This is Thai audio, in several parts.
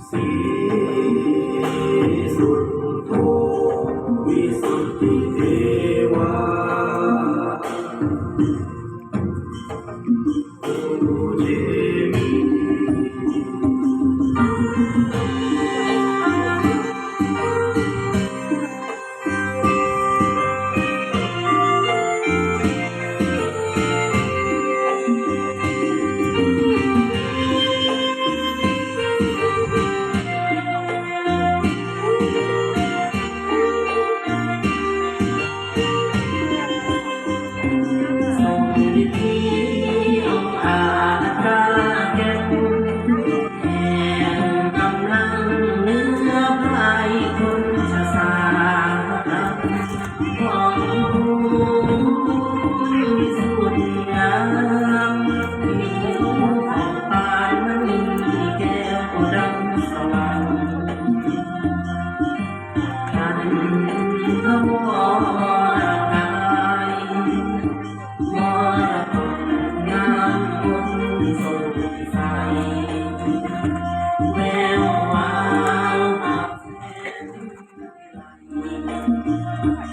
สีสุทโธวิสุทธิเทวาภูเทมิ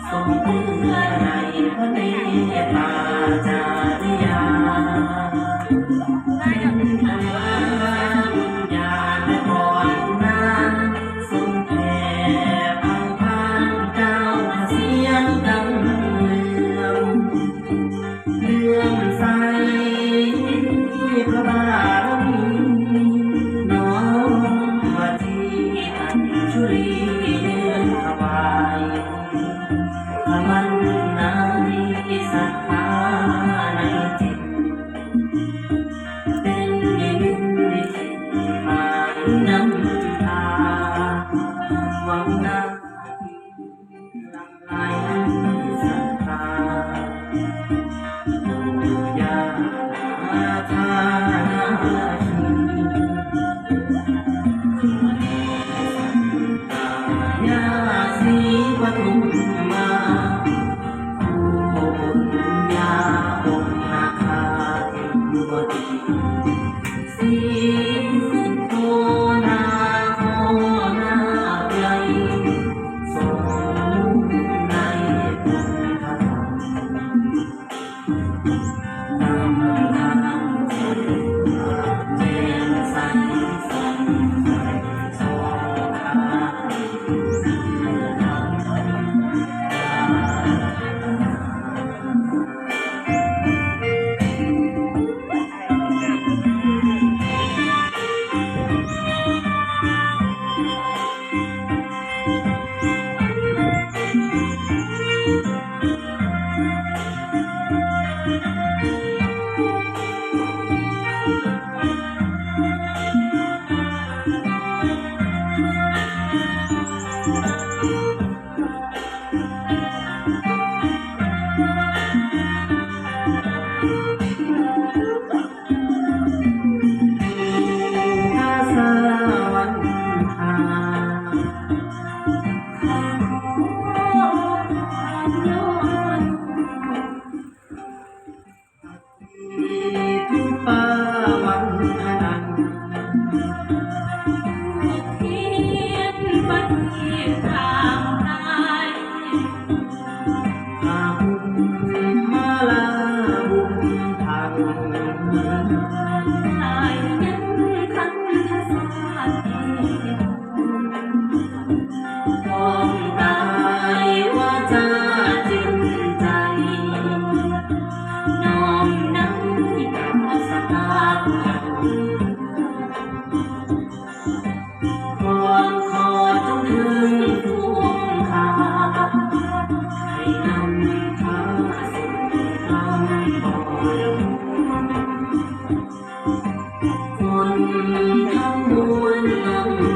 ทรงเพื่อในพระเนตาจาริยาเป็นธรรมบุญญาณก่อนนาทรงแผ่พังพานเจ้าเสียงดังเลื่อมใสพระบารมีน้อมมาที่อัญชุลีเดินถวายมันนามีศรัทธาในจิตเป็นนิมิตวิจิตหมายนำพาหวังนาหลั่งไหลศรัทธาดุยาธาชียาสีปทุมมาสีโทนาโทนาใหญ่สมในบุญธรรมนำทางเจริญใสสองสองขาขอจงถึงทุ่งขา ทั้งมวลลง